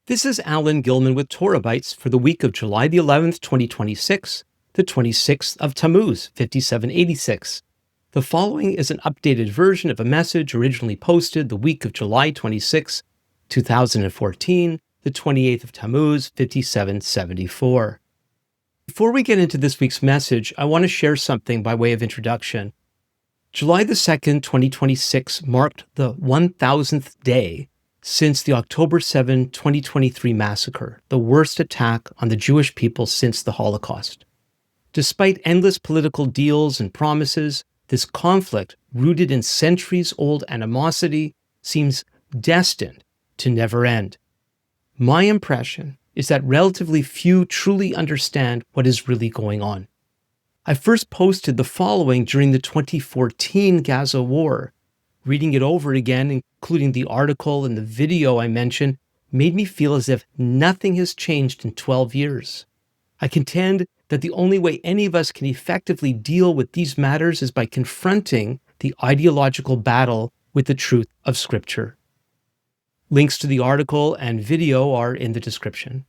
This is Alan Gilman with Torah Bites for the week of July the 11th, 2026, the 26th of Tammuz, 5786. The following is an updated version of a message originally posted the week of July 26, 2014, the 28th of Tammuz, 5774. Before we get into this week's message, I want to share something by way of introduction. July the 2nd, 2026 marked the 1000th day since the October 7, 2023 massacre, the worst attack on the Jewish people since the Holocaust. Despite endless political deals and promises, this conflict, rooted in centuries-old animosity, seems destined to never end. My impression is that relatively few truly understand what is really going on. I first posted the following during the 2014 Gaza war. Reading it over again, including the article and the video I mentioned, made me feel as if nothing has changed in 12 years. I contend that the only way any of us can effectively deal with these matters is by confronting the ideological battle with the truth of Scripture. Links to the article and video are in the description.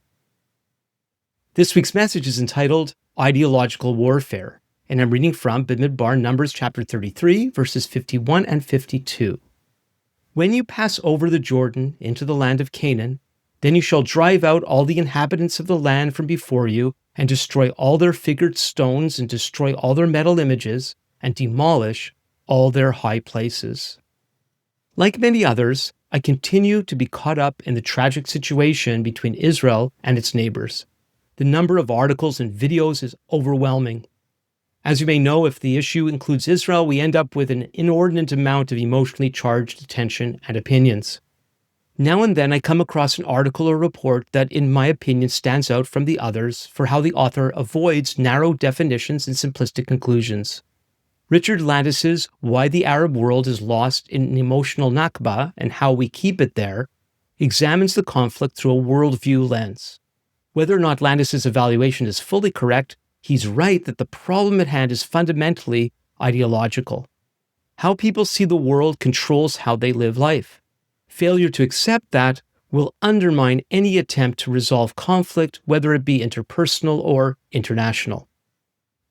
This week's message is entitled Ideological Warfare, and I'm reading from Bamidbar, Numbers chapter 33, verses 51 and 52. When you pass over the Jordan into the land of Canaan, then you shall drive out all the inhabitants of the land from before you, and destroy all their figured stones, and destroy all their metal images, and demolish all their high places. Like many others, I continue to be caught up in the tragic situation between Israel and its neighbors. The number of articles and videos is overwhelming. As you may know, if the issue includes Israel, we end up with an inordinate amount of emotionally charged attention and opinions. Now and then I come across an article or report that, in my opinion, stands out from the others for how the author avoids narrow definitions and simplistic conclusions. Richard Landis's Why the Arab World is Lost in an Emotional Nakba and How We Keep It There examines the conflict through a worldview lens. Whether or not Landis's evaluation is fully correct, he's right that the problem at hand is fundamentally ideological. How people see the world controls how they live life. Failure to accept that will undermine any attempt to resolve conflict, whether it be interpersonal or international.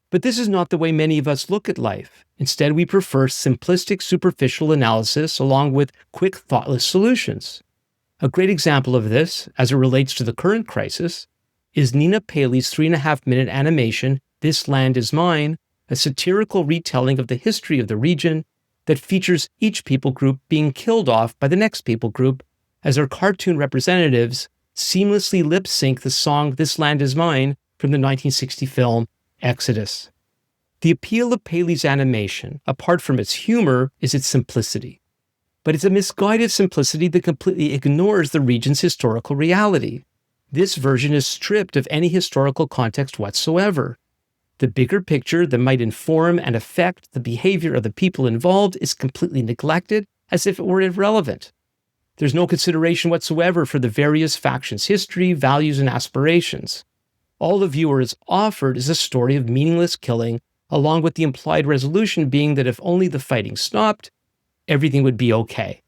But this is not the way many of us look at life. Instead, we prefer simplistic, superficial analysis along with quick, thoughtless solutions. A great example of this, as it relates to the current crisis, is Nina Paley's 3.5-minute animation, This Land Is Mine, a satirical retelling of the history of the region that features each people group being killed off by the next people group as their cartoon representatives seamlessly lip-sync the song This Land Is Mine from the 1960 film Exodus. The appeal of Paley's animation, apart from its humor, is its simplicity. But it's a misguided simplicity that completely ignores the region's historical reality. This version is stripped of any historical context whatsoever. The bigger picture that might inform and affect the behavior of the people involved is completely neglected as if it were irrelevant. There's no consideration whatsoever for the various factions' history, values, and aspirations. All the viewer is offered is a story of meaningless killing, along with the implied resolution being that if only the fighting stopped, everything would be okay.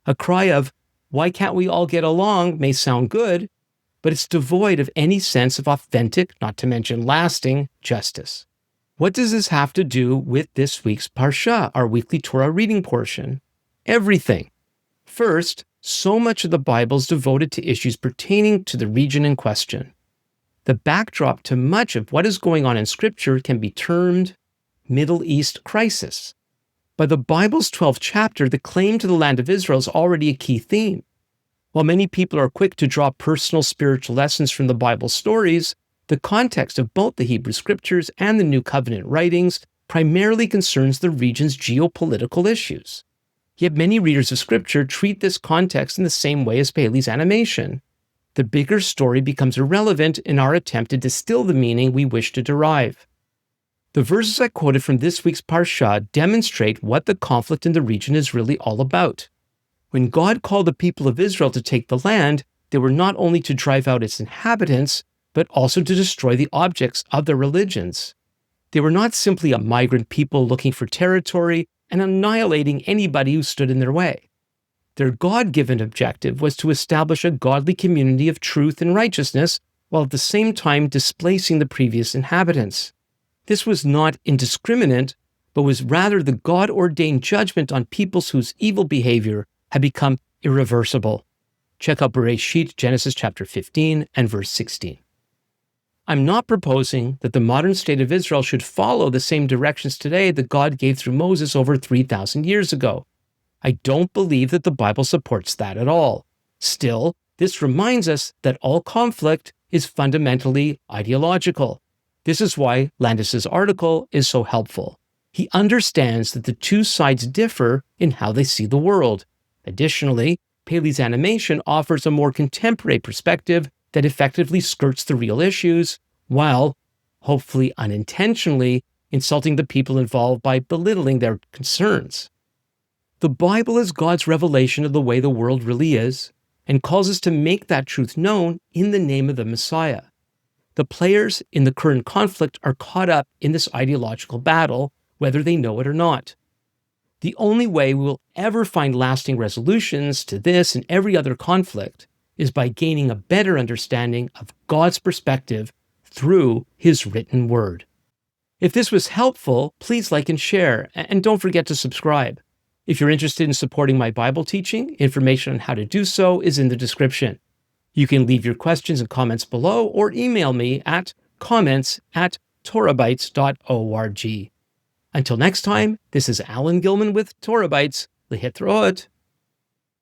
A cry of, "Why can't we all get along?" may sound good, but it's devoid of any sense of authentic, not to mention lasting, justice. What does this have to do with this week's Parsha, our weekly Torah reading portion? Everything. First, so much of the Bible is devoted to issues pertaining to the region in question. The backdrop to much of what is going on in Scripture can be termed Middle East crisis. By the Bible's 12th chapter, the claim to the land of Israel is already a key theme. While many people are quick to draw personal spiritual lessons from the Bible stories, the context of both the Hebrew Scriptures and the New Covenant writings primarily concerns the region's geopolitical issues. Yet many readers of Scripture treat this context in the same way as Paley's animation. The bigger story becomes irrelevant in our attempt to distill the meaning we wish to derive. The verses I quoted from this week's Parsha demonstrate what the conflict in the region is really all about. When God called the people of Israel to take the land, they were not only to drive out its inhabitants, but also to destroy the objects of their religions. They were not simply a migrant people looking for territory and annihilating anybody who stood in their way. Their God-given objective was to establish a godly community of truth and righteousness, while at the same time displacing the previous inhabitants. This was not indiscriminate, but was rather the God-ordained judgment on peoples whose evil behavior had become irreversible. Check out Bereshit, Genesis chapter 15 and verse 16. I'm not proposing that the modern state of Israel should follow the same directions today that God gave through Moses over 3,000 years ago. I don't believe that the Bible supports that at all. Still, this reminds us that all conflict is fundamentally ideological. This is why Landis's article is so helpful. He understands that the two sides differ in how they see the world. Additionally, Paley's animation offers a more contemporary perspective that effectively skirts the real issues, while, hopefully unintentionally, insulting the people involved by belittling their concerns. The Bible is God's revelation of the way the world really is, and calls us to make that truth known in the name of the Messiah. The players in the current conflict are caught up in this ideological battle, whether they know it or not. The only way we will ever find lasting resolutions to this and every other conflict is by gaining a better understanding of God's perspective through His written word. If this was helpful, please like and share, and don't forget to subscribe. If you're interested in supporting my Bible teaching, information on how to do so is in the description. You can leave your questions and comments below or email me at comments@torahbytes.org. Until next time, this is Alan Gilman with Torah Bytes. Lehitraot.